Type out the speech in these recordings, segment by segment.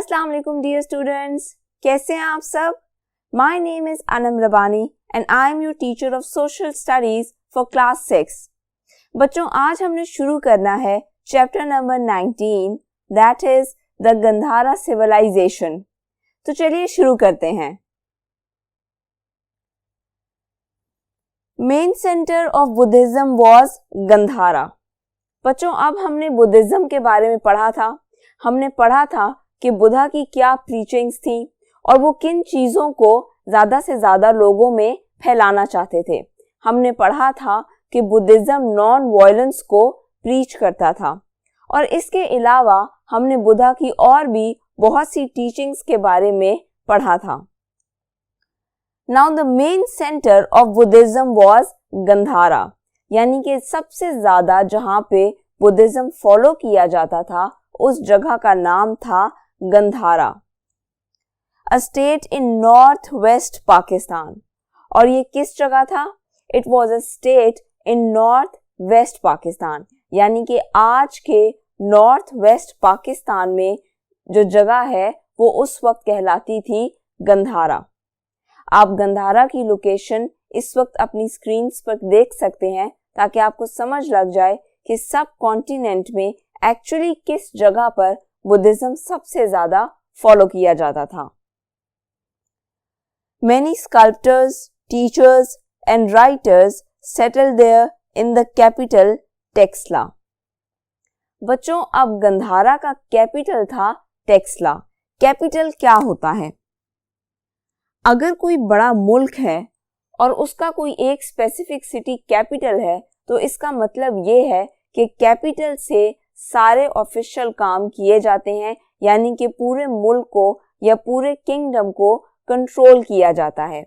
अस्सलाम वालेकुम dear students, कैसे हैं आप सब? My name is Anam Rabbani and I am your teacher of social studies for class 6। बच्चों, आज हमने शुरू करना है chapter number 19, that is the Gandhara civilization. तो चलिए शुरू करते हैं। Main centre of Buddhism was Gandhara. बच्चों, अब हमने बुद्धिज्म के बारे में पढ़ा था। हमने पढ़ा था कि बुद्धा की क्या प्रीचिंग्स थी और वो किन चीजों को ज्यादा से ज्यादा लोगों में फैलाना चाहते थे। हमने पढ़ा था कि बुद्धिज्म नॉन वायलेंस को प्रीच करता था और इसके अलावा हमने बुद्धा की और भी बहुत सी टीचिंग्स के बारे में पढ़ा था। Now the main centre of Buddhism was Gandhara, यानी कि सबसे ज्यादा जहां पे बुद्धिज्म फॉलो किया जाता था उस जगह का नाम था Gandhara, a state in north west Pakistan. और ये किस जगह था? It was a state in north west Pakistan, यानी कि आज के नॉर्थ वेस्ट पाकिस्तान में जो जगह है वो उस वक्त कहलाती थी गंधारा। आप गंधारा की लोकेशन इस वक्त अपनी स्क्रीन्स पर देख सकते हैं ताकि आपको समझ लग जाए कि सब कॉन्टिनेंट में एक्चुअली किस जगह पर बुद्धिज्म सबसे ज्यादा फॉलो किया जाता था। Many sculptors, teachers and writers settled there in the capital Taxila. बच्चों, अब गंधारा का कैपिटल था टेक्सला। कैपिटल क्या होता है? अगर कोई बड़ा मुल्क है और उसका कोई एक स्पेसिफिक सिटी कैपिटल है तो इसका मतलब ये है कि कैपिटल से सारे ऑफिशियल काम किए जाते हैं, यानी कि पूरे मुल्क को या पूरे किंगडम को कंट्रोल किया जाता है।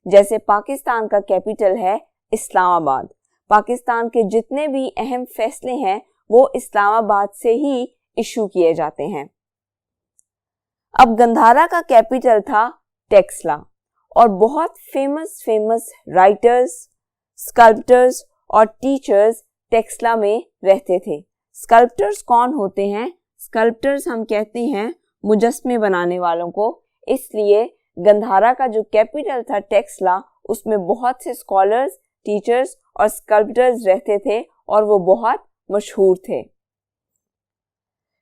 जैसे पाकिस्तान का कैपिटल है इस्लामाबाद। पाकिस्तान के जितने भी अहम फैसले हैं वो इस्लामाबाद से ही इशू किए जाते हैं। अब गंधारा का कैपिटल था टेक्सला और बहुत फेमस राइटर्स, स्कल्प्टर्स और टीचर्स टेक्सला में रहते थे। स्कल्प्टर्स कौन होते हैं? स्कल्प्टर्स हम कहते हैं मुजस्मे बनाने वालों को। इसलिए गंधारा का जो कैपिटल था टेक्सला, उसमें बहुत से स्कॉलर्स, टीचर्स और स्कल्प्टर्स रहते थे और वो बहुत मशहूर थे।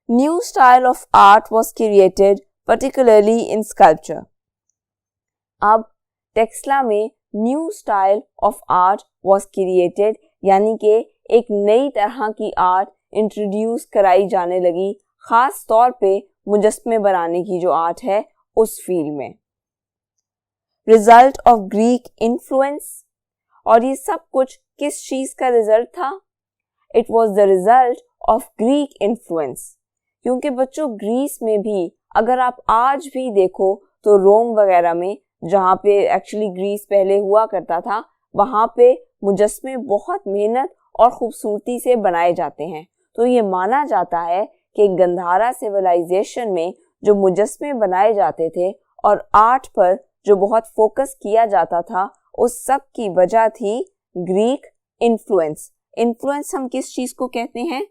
New style of art was created particularly in sculpture. अब टेक्सला में new style of art was created, यानी कि एक नई तरह की आर्ट इंट्रोड्यूस कराई जाने लगी, खास तौर पे मुजस्मे बनाने की जो आर्ट है उस फील्ड में। रिजल्ट ऑफ ग्रीक इन्फ्लुएंस, और ये सब कुछ किस चीज का रिजल्ट था? It was the result of Greek influence. क्योंकि बच्चों, ग्रीस में भी अगर आप आज भी देखो तो रोम वगैरह में, जहाँ पे एक्चुअली ग्रीस पहले हुआ करता था, वहां पे मुजस्मे बहुत मेहनत और खूबसूरती से बनाए जाते हैं। तो ये माना जाता है कि गंधारा सिविलाइजेशन में जो मुजस्मे बनाए जाते थे और आर्ट पर जो बहुत फोकस किया जाता था, उस सब की वजह थी ग्रीक इन्फ्लुएंस। इन्फ्लुएंस हम किस चीज को कहते हैं?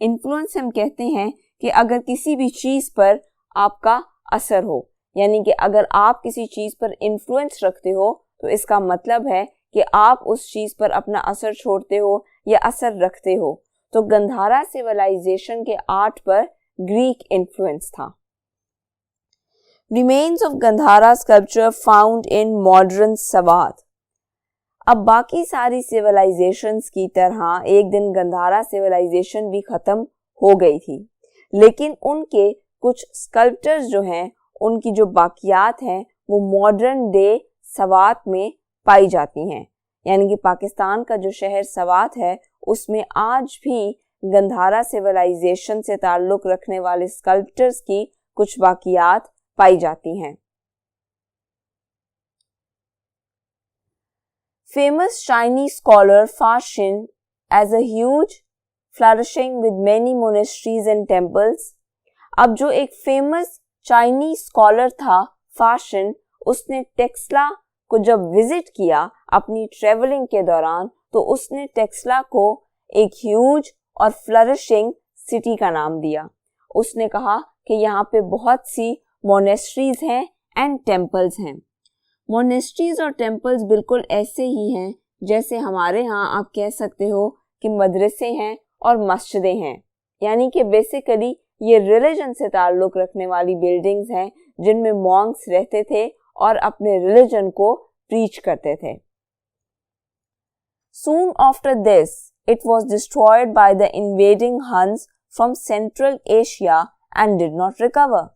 इन्फ्लुएंस हम कहते हैं कि अगर किसी भी चीज पर आपका असर हो, यानी कि अगर आप किसी चीज पर इन्फ्लुएंस रखते हो तो इसका मतलब है कि आप उस चीज पर अपना असर छोड़ते हो या असर रखते हो। तो गंधारा सिविलाइजेशन के आर्ट पर ग्रीक इन्फ्लुएंस था। Remains of Gandhara sculpture found in modern Swat. अब बाकी सारी सिविलाइजेशंस की तरह एक दिन गंधारा सिविलाइजेशन भी खत्म हो गई थी, लेकिन उनके कुछ स्कल्पचर्स जो हैं, उनकी जो बाकियात हैं, वो मॉडर्न डे सवात में पाई जाती हैं। यानी कि पाकिस्तान का जो शहर सवात है उसमें आज भी गंधारा सिविलाइजेशन से ताल्लुक रखने वाले स्कल्पचर्स की कुछ बाकियात पाई जाती हैं। Famous Chinese scholar Faxian as a huge flourishing with many monasteries and temples. अब जो एक फेमस चाइनीज स्कॉलर था फाशिन, उसने टेक्सला को जब विजिट किया अपनी ट्रेवलिंग के दौरान, तो उसने टेक्सला को एक ह्यूज और फ्लरिशिंग सिटी का नाम दिया। उसने कहा कि यहाँ पे बहुत सी मोनेस्ट्रीज हैं एंड टेम्पल्स हैं। मोनेस्ट्रीज और टेम्पल्स बिल्कुल ऐसे ही हैं जैसे हमारे यहाँ आप कह सकते हो कि मदरसे हैं और मस्जिदें हैं, यानी कि बेसिकली ये रिलीजन से ताल्लुक रखने वाली बिल्डिंग्स हैं जिनमें मॉन्क्स रहते थे और अपने रिलीजन को प्रीच करते थे। Soon after this, it was destroyed by the invading Huns from Central Asia and did not recover.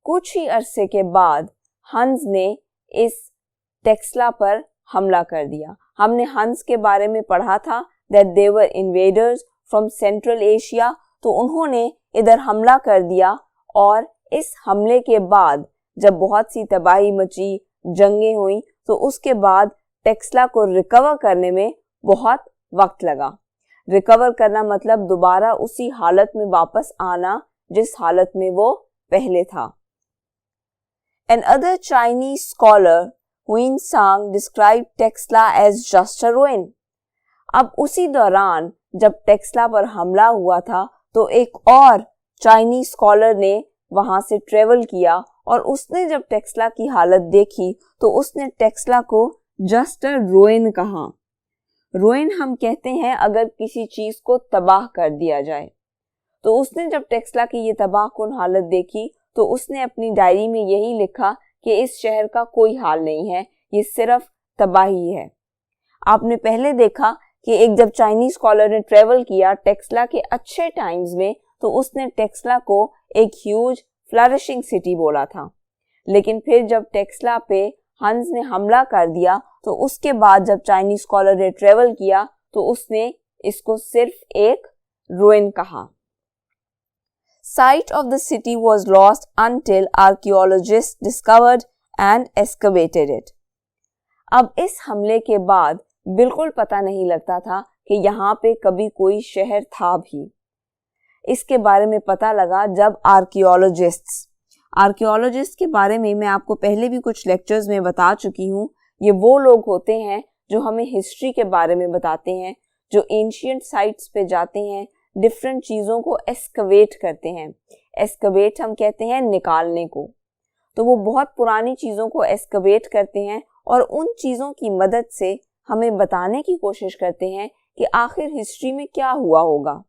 कुछ ही अरसे के बाद हंस ने इस टेक्सला पर हमला कर दिया। हमने हंस के बारे में पढ़ा था that they were invaders from Central Asia, तो उन्होंने इधर हमला कर दिया और इस हमले के बाद जब बहुत सी तबाही मची, जंगें हुई, तो उसके बाद टेक्सला को रिकवर करने में बहुत वक्त लगा। रिकवर करना मतलब दोबारा उसी हालत में वापस आना जिस हालत में वो पहले था। Another Chinese scholar, Huinsang, described Texla as just a ruin. अब उसी दौरान जब टेक्सला पर हमला हुआ था तो एक और चाइनीज स्कॉलर ने वहां से ट्रेवल किया और उसने जब टेक्सला की हालत देखी तो उसने टेक्सला को जस्ट अ रुइन कहा। रुइन हम कहते हैं अगर किसी चीज को तबाह कर दिया जाए। तो उसने जब टेक्सला की ये तबाहकुन हालत देखी तो उसने अपनी डायरी में यही लिखा कि इस शहर का कोई हाल नहीं है, ये सिर्फ तबाही है। आपने पहले देखा कि एक जब चाइनीज स्कॉलर ने ट्रेवल किया टेक्सला के अच्छे टाइम्स में तो उसने टेक्सला को एक ह्यूज फ्लरिशिंग सिटी बोला था, लेकिन फिर जब टेक्सला पे हंस ने हमला कर दिया तो उसके बाद जब चाइनीज स्कॉलर ने ट्रेवल किया तो उसने इसको सिर्फ एक रुइन कहा। Site of the city was lost until archaeologists discovered and excavated it. अब इस हमले के बाद बिल्कुल पता नहीं लगता था कि यहाँ पे कभी कोई शहर था भी। इसके बारे में पता लगा जब आर्कियोलॉजिस्ट के बारे में मैं आपको पहले भी कुछ लेक्चर्स में बता चुकी हूँ। ये वो लोग होते हैं जो हमें हिस्ट्री के बारे में बताते हैं, जो एंशिएंट साइट्स पे जाते हैं, डिफरेंट चीज़ों को एस्कवेट करते हैं। एस्कवेट हम कहते हैं निकालने को। तो वो बहुत पुरानी चीज़ों को एस्कवेट करते हैं और उन चीज़ों की मदद से हमें बताने की कोशिश करते हैं कि आखिर हिस्ट्री में क्या हुआ होगा।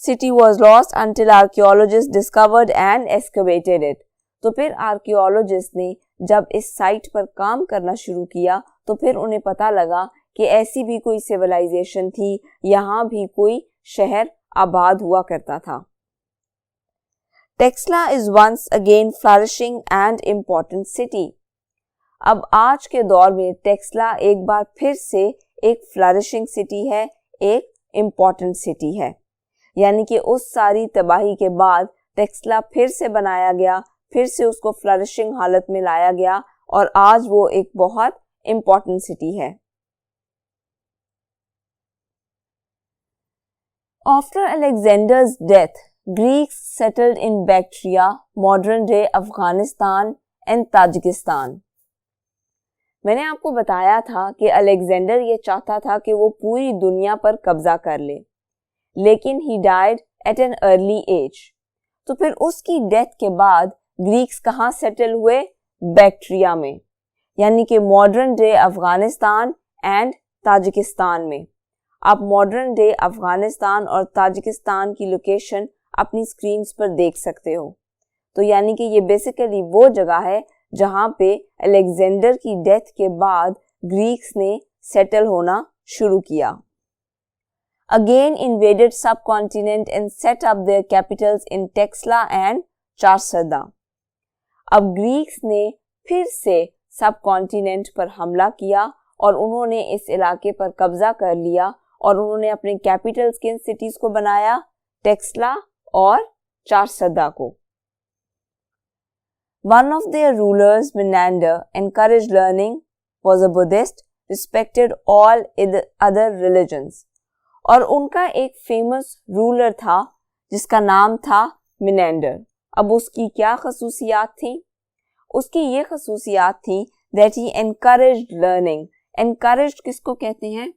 City was lost until archaeologists discovered and excavated it. तो फिर आर्कियोलॉजिस्ट ने जब इस साइट पर काम करना शुरू किया तो फिर उन्हें पता लगा कि ऐसी भी कोई सिविलाइजेशन थी, यहाँ भी कोई शहर आबाद हुआ करता था। Taxila is once again flourishing and important city. अब आज के दौर में टेक्सला एक बार फिर से एक फ्लरिशिंग सिटी है, एक इम्पोर्टेंट सिटी है। यानी कि उस सारी तबाही के बाद टेक्सला फिर से बनाया गया, फिर से उसको फ्लरिशिंग हालत में लाया गया और आज वो एक बहुत इम्पोर्टेंट सिटी है। After Alexander's death, Greeks settled in Bactria, modern-day Afghanistan and Tajikistan. मैंने आपको बताया था कि अलेक्जेंडर ये चाहता था कि वो पूरी दुनिया पर कब्जा कर ले, लेकिन he died at an early age. तो फिर उसकी डेथ के बाद ग्रीक्स कहाँ सेटल हुए? बैक्ट्रिया में, यानी कि modern day Afghanistan and Tajikistan में। आप मॉडर्न डे अफगानिस्तान और ताजिकिस्तान की लोकेशन अपनी स्क्रीन्स पर देख सकते हो। तो यानी कि ये बेसिकली वो जगह है जहाँ पे अलेक्जेंडर की डेथ के बाद ग्रीक्स ने सेटल होना शुरू किया। Again invaded subcontinent and set up their capitals in Texla and Charsadda. अब ग्रीक्स ने फिर से सबकॉन्टिनेंट पर हमला किया और उन्होंने इस इलाके पर कब्जा कर लिया और उन्होंने अपने कैपिटल्स किन सिटीज को बनाया? टेक्सला और चारसदा को। One of their rulers, Menander, encouraged learning, was a Buddhist, respected all other religions. और उनका एक फेमस रूलर था जिसका नाम था मिनेंडर। अब उसकी क्या खसूसियात थी? उसकी ये खसूसियात थी that he encouraged learning. encouraged किसको कहते हैं?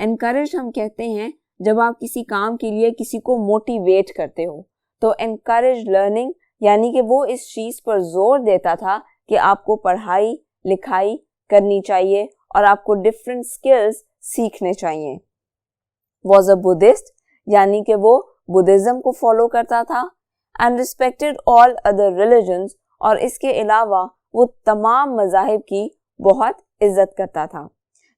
encouraged हम कहते हैं जब आप किसी काम के लिए किसी को मोटिवेट करते हो। तो एनकरेज लर्निंग यानी कि वो इस चीज पर जोर देता था कि आपको पढ़ाई लिखाई करनी चाहिए और आपको डिफरेंट स्किल्स सीखने चाहिए। वॉज अ बुद्धिस्ट यानी कि वो बुद्धिज्म को फॉलो करता था and respected all other religions, और इसके अलावा वो तमाम मज़ाहिब की बहुत इज्जत करता था।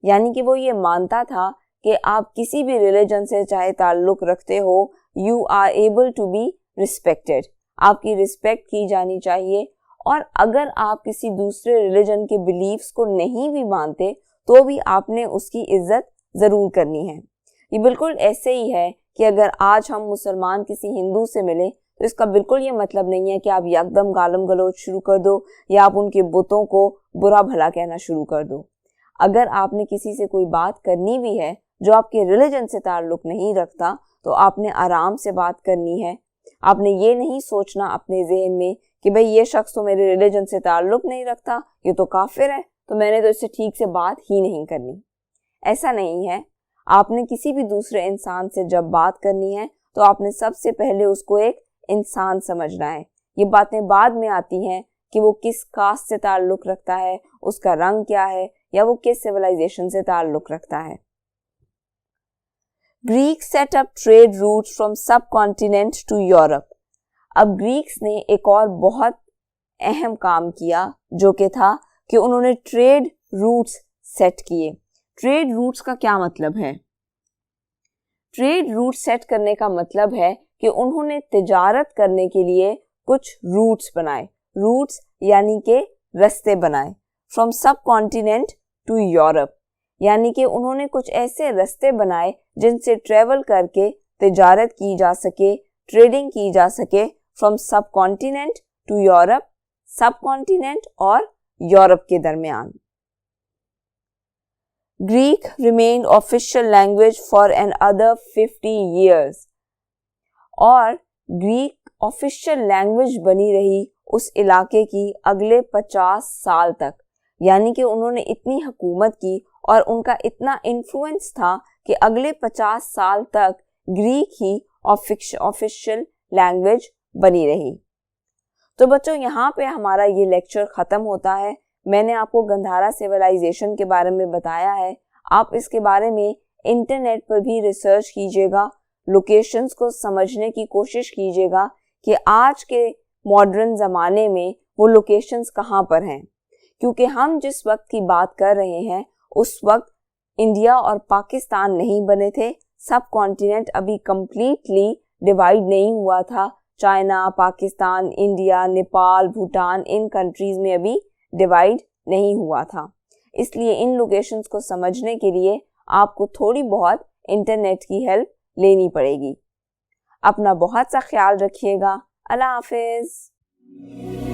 यानी कि वो ये मानता था कि आप किसी भी रिलीजन से चाहे ताल्लुक़ रखते हो, you are able to be respected, आपकी रिस्पेक्ट की जानी चाहिए। और अगर आप किसी दूसरे रिलीजन के बिलीव्स को नहीं भी मानते तो भी आपने उसकी इज्जत ज़रूर करनी है। ये बिल्कुल ऐसे ही है कि अगर आज हम मुसलमान किसी हिंदू से मिले तो इसका बिल्कुल ये मतलब नहीं है कि आप एकदम गालम गलौज शुरू कर दो या आप उनके बुतों को बुरा भला कहना शुरू कर दो। अगर आपने किसी से कोई बात करनी भी है जो आपके रिलीजन से ताल्लुक़ नहीं रखता तो आपने आराम से बात करनी है। आपने ये नहीं सोचना अपने जहन में कि भाई ये शख्स तो मेरे रिलीजन से ताल्लुक़ नहीं रखता, ये तो काफिर है, तो मैंने तो इससे ठीक से बात ही नहीं करनी। ऐसा नहीं है। आपने किसी भी दूसरे इंसान से जब बात करनी है तो आपने सबसे पहले उसको एक इंसान समझना है। ये बातें बाद में आती हैं कि वो किस कास्ट से ताल्लुक़ रखता है, उसका रंग क्या है, या वो किस सिविलाइजेशन से ताल्लुक़ रखता है। Greek set up trade routes from सब कॉन्टिनेंट टू यूरोप। अब ग्रीक्स ने एक और बहुत अहम काम किया जो कि था कि उन्होंने ट्रेड रूट्स सेट किए। ट्रेड रूट्स का क्या मतलब है? ट्रेड रूट सेट करने का मतलब है कि उन्होंने तिजारत करने के लिए कुछ रूट्स बनाए। रूट्स यानी कि रास्ते बनाए। फ्रॉम सब कॉन्टिनेंट टू यूरोप यानी कि उन्होंने कुछ ऐसे रास्ते बनाए जिनसे ट्रेवल करके तिजारत की जा सके, ट्रेडिंग की जा सके। फ्रॉम सब कॉन्टिनेंट टू यूरोप, सब कॉन्टिनेंट और यूरोप के दरमियान। Greek remained official language for another 50 years और ग्रीक ऑफिशियल लैंग्वेज बनी रही उस इलाके की अगले 50 साल तक। यानी कि उन्होंने इतनी हुकूमत की और उनका इतना इन्फ्लुएंस था कि अगले 50 साल तक ग्रीक ही ऑफिशियल लैंग्वेज बनी रही। तो बच्चों, यहाँ पे हमारा ये लेक्चर ख़त्म होता है। मैंने आपको गंधारा सिविलाइजेशन के बारे में बताया है। आप इसके बारे में इंटरनेट पर भी रिसर्च कीजिएगा, लोकेशंस को समझने की कोशिश कीजिएगा कि आज के मॉडर्न ज़माने में वो लोकेशंस कहाँ पर हैं। क्योंकि हम जिस वक्त की बात कर रहे हैं उस वक्त इंडिया और पाकिस्तान नहीं बने थे। सब कॉन्टिनेंट अभी कंप्लीटली डिवाइड नहीं हुआ था। चाइना, पाकिस्तान, इंडिया, नेपाल, भूटान, इन कंट्रीज़ में अभी डिवाइड नहीं हुआ था। इसलिए इन लोकेशंस को समझने के लिए आपको थोड़ी बहुत इंटरनेट की हेल्प लेनी पड़ेगी। अपना बहुत सा ख्याल रखिएगा। अल्लाह हाफिज़।